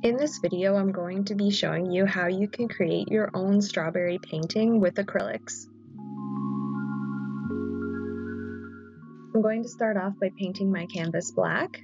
In this video, I'm going to be showing you how you can create your own strawberry painting with acrylics. I'm going to start off by painting my canvas black.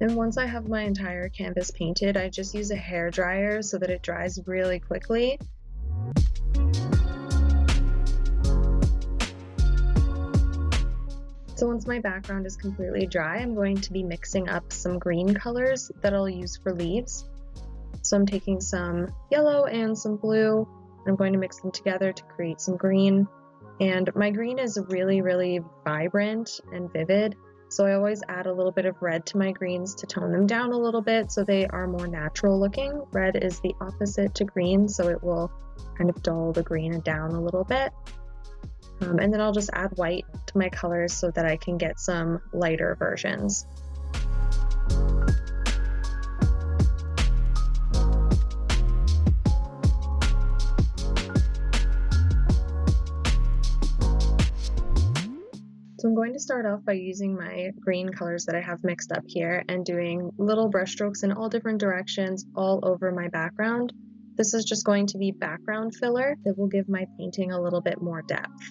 And once I have my entire canvas painted, I just use a hair dryer so that it dries really quickly. So once my background is completely dry, I'm going to be mixing up some green colors that I'll use for leaves. So I'm taking some yellow and some blue. I'm going to mix them together to create some green. And my green is really vibrant and vivid. So I always add a little bit of red to my greens to tone them down a little bit so they are more natural looking. Red is the opposite to green, so it will kind of dull the green down a little bit. And then I'll just add white to my colors so that I can get some lighter versions. So I'm going to start off by using my green colors that I have mixed up here and doing little brush strokes in all different directions all over my background. This is just going to be background filler that will give my painting a little bit more depth.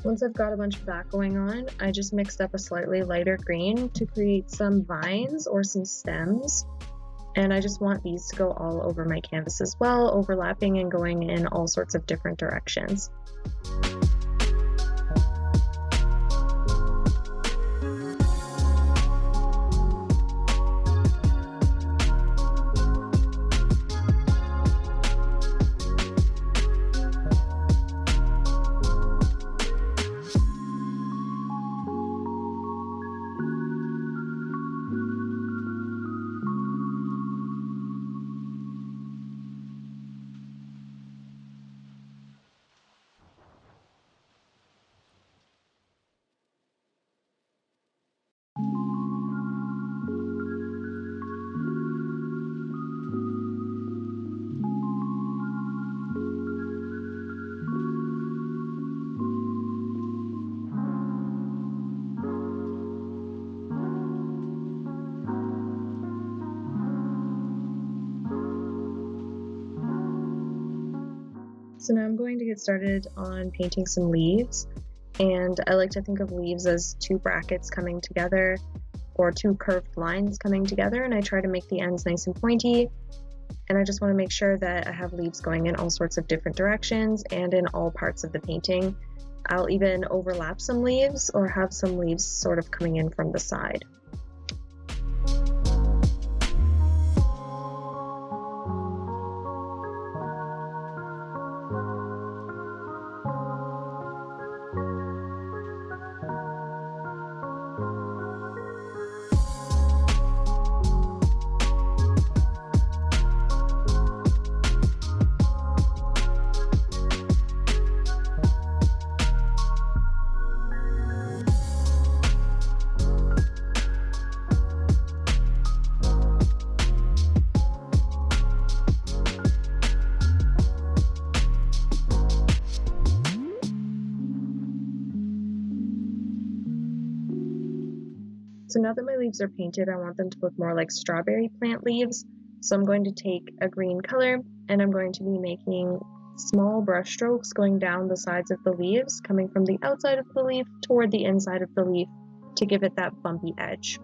Once I've got a bunch of that going on, I just mixed up a slightly lighter green to create some vines or some stems. And I just want these to go all over my canvas as well, overlapping and going in all sorts of different directions. So now I'm going to get started on painting some leaves, and I like to think of leaves as two brackets coming together or two curved lines coming together, and I try to make the ends nice and pointy, and I just want to make sure that I have leaves going in all sorts of different directions and in all parts of the painting. I'll even overlap some leaves or have some leaves sort of coming in from the side. So now that my leaves are painted, I want them to look more like strawberry plant leaves. So I'm going to take a green color and I'm going to be making small brush strokes going down the sides of the leaves, coming from the outside of the leaf toward the inside of the leaf to give it that bumpy edge.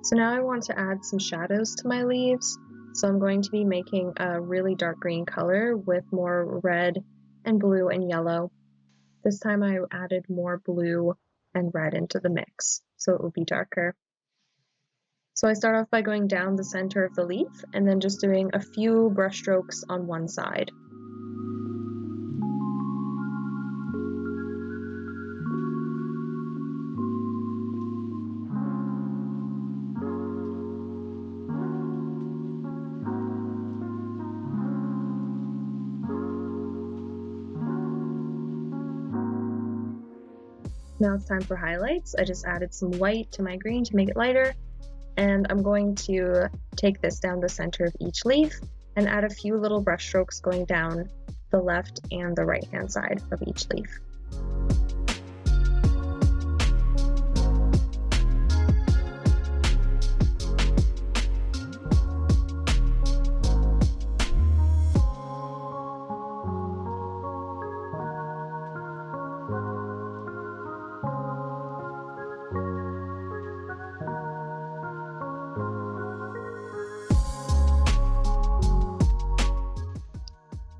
So now I want to add some shadows to my leaves. So I'm going to be making a really dark green color with more red and blue and yellow. This time I added more blue and red into the mix, so it will be darker. So I start off by going down the center of the leaf and then just doing a few brush strokes on one side. Now it's time for highlights. I just added some white to my green to make it lighter, and I'm going to take this down the center of each leaf and add a few little brush strokes going down the left and the right hand side of each leaf.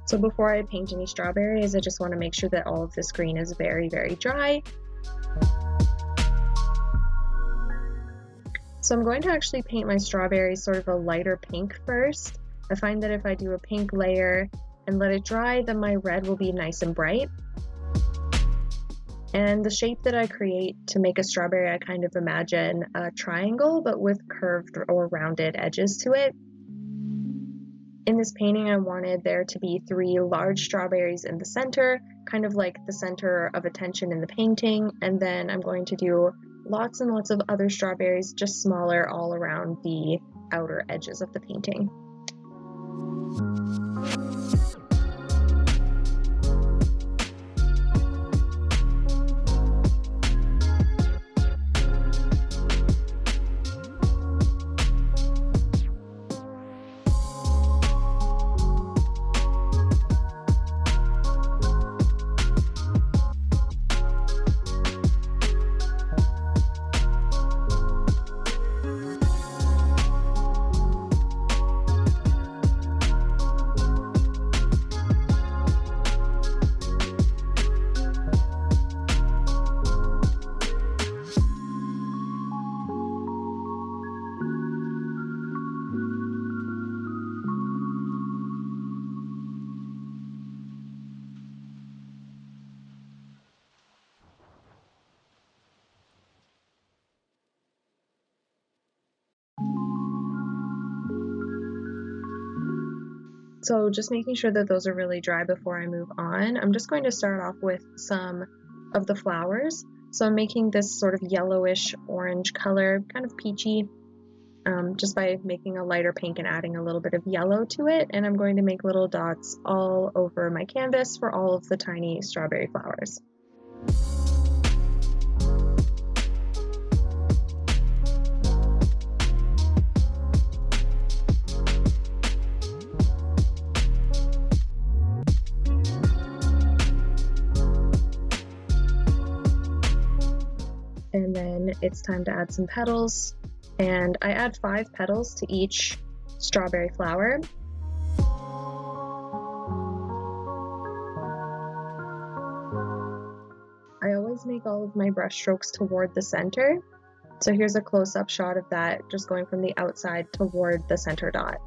So before I paint any strawberries, I just want to make sure that all of this green is very, very dry. So I'm going to actually paint my strawberries sort of a lighter pink first. I find that if I do a pink layer and let it dry, then my red will be nice and bright. And the shape that I create to make a strawberry, I kind of imagine a triangle, but with curved or rounded edges to it. In this painting, I wanted there to be 3 large strawberries in the center, kind of like the center of attention in the painting, and then I'm going to do lots and lots of other strawberries, just smaller all around the outer edges of the painting. So just making sure that those are really dry before I move on, I'm just going to start off with some of the flowers. So I'm making this sort of yellowish orange color, kind of peachy, just by making a lighter pink and adding a little bit of yellow to it. And I'm going to make little dots all over my canvas for all of the tiny strawberry flowers. And then it's time to add some petals, and I add 5 petals to each strawberry flower. I always make all of my brush strokes toward the center, so here's a close-up shot of that, just going from the outside toward the center dot.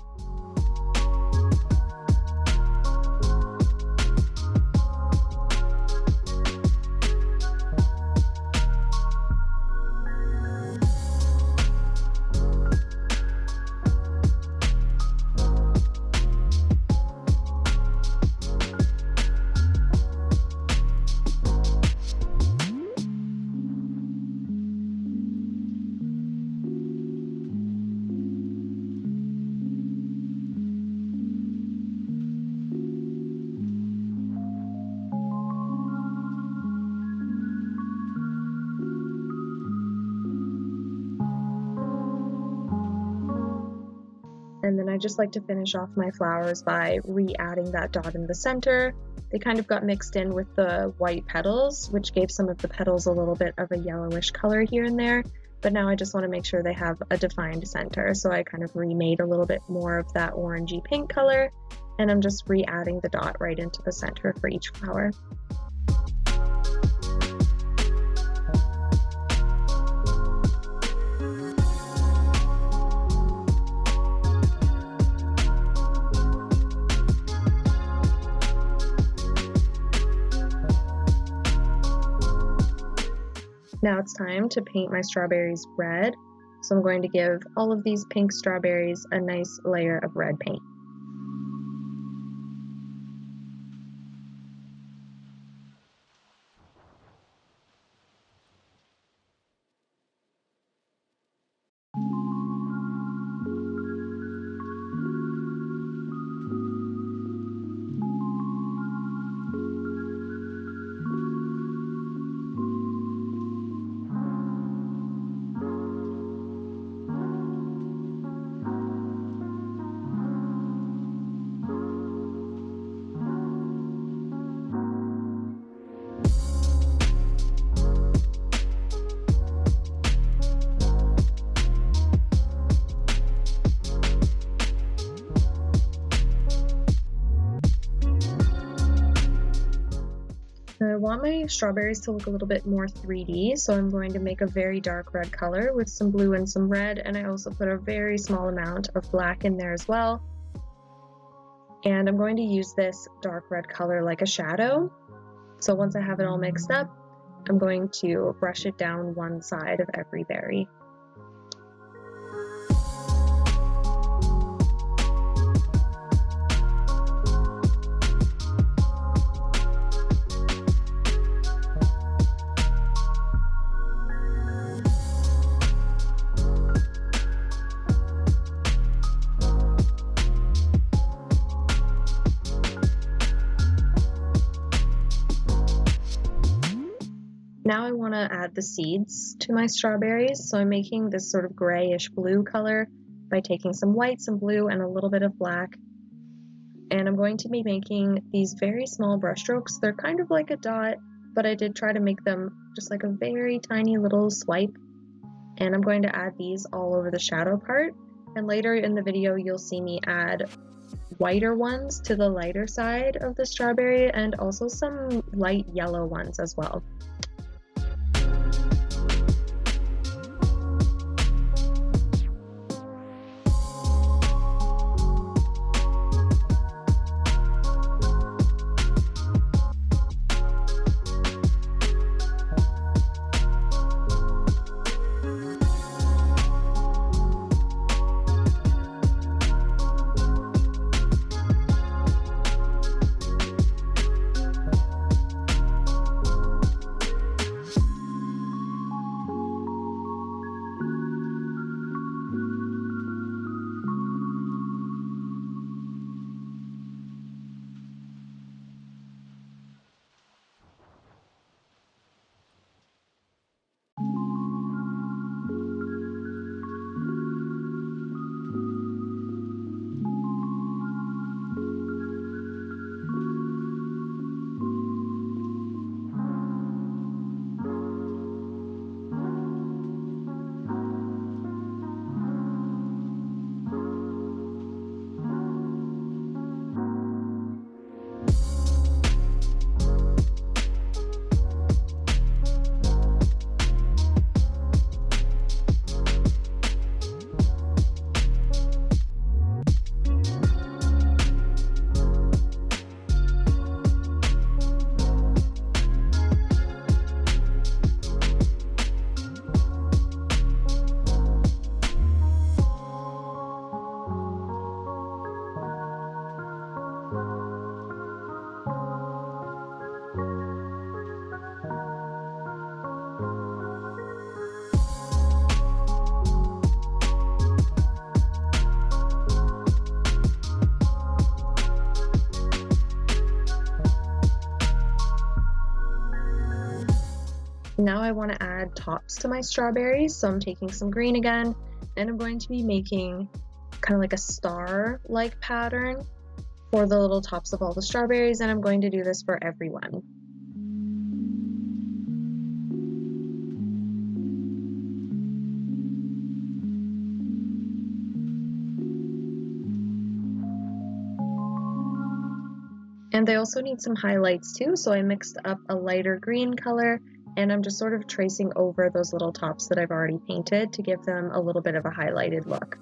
And then I just like to finish off my flowers by re-adding that dot in the center. They kind of got mixed in with the white petals, which gave some of the petals a little bit of a yellowish color here and there. but now I just want to make sure they have a defined center. So I kind of remade a little bit more of that orangey pink color, and I'm just re-adding the dot right into the center for each flower. Now it's time to paint my strawberries red, so I'm going to give all of these pink strawberries a nice layer of red paint. I want my strawberries to look a little bit more 3D, so I'm going to make a very dark red color with some blue and some red, and I also put a very small amount of black in there as well. And I'm going to use this dark red color like a shadow. So once I have it all mixed up, I'm going to brush it down one side of every berry. Now I want to add the seeds to my strawberries, so I'm making this sort of grayish blue color by taking some white, some blue, and a little bit of black. And I'm going to be making these very small brush strokes. They're kind of like a dot, but I did try to make them just like a very tiny little swipe. And I'm going to add these all over the shadow part. And later in the video, you'll see me add whiter ones to the lighter side of the strawberry and also some light yellow ones as well. Now I want to add tops to my strawberries, so I'm taking some green again, and I'm going to be making kind of like a star-like pattern for the little tops of all the strawberries, and I'm going to do this for everyone. And they also need some highlights too, so I mixed up a lighter green color, and I'm just sort of tracing over those little tops that I've already painted to give them a little bit of a highlighted look.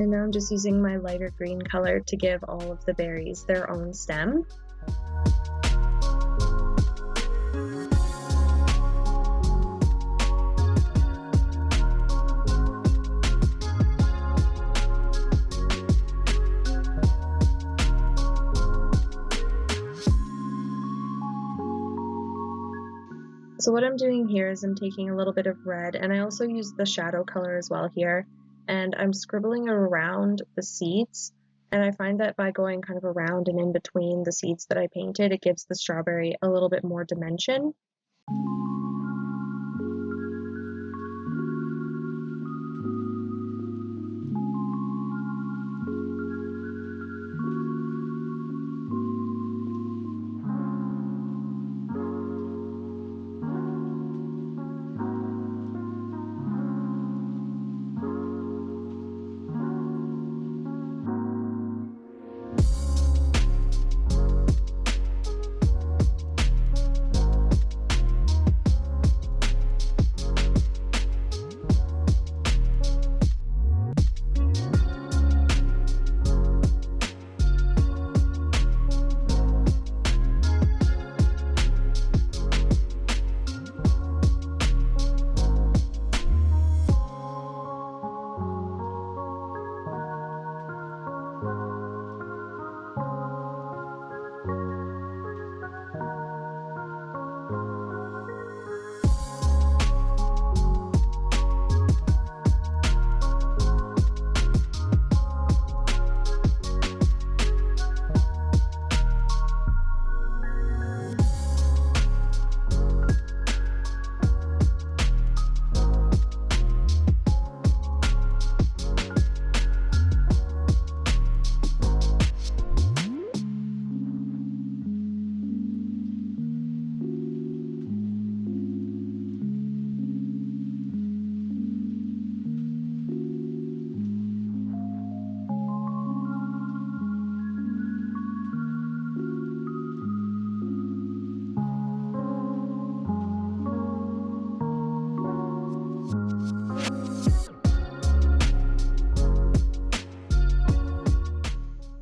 And now I'm just using my lighter green color to give all of the berries their own stem. So what I'm doing here is I'm taking a little bit of red, and I also use the shadow color as well here, and I'm scribbling around the seeds, and I find that by going kind of around and in between the seeds that I painted, it gives the strawberry a little bit more dimension.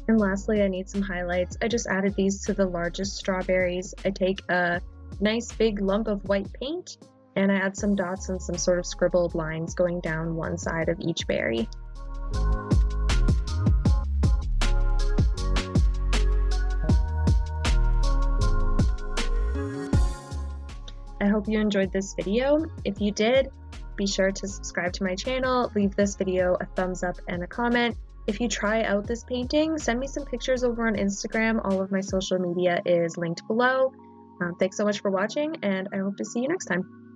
And lastly, I need some highlights. I just added these to the largest strawberries. I take a nice big lump of white paint, and I add some dots and some sort of scribbled lines going down one side of each berry. I hope you enjoyed this video. If you did, be sure to subscribe to my channel, leave this video a thumbs up and a comment. If you try out this painting, send me some pictures over on Instagram. All of my social media is linked below. Thanks so much for watching, and I hope to see you next time.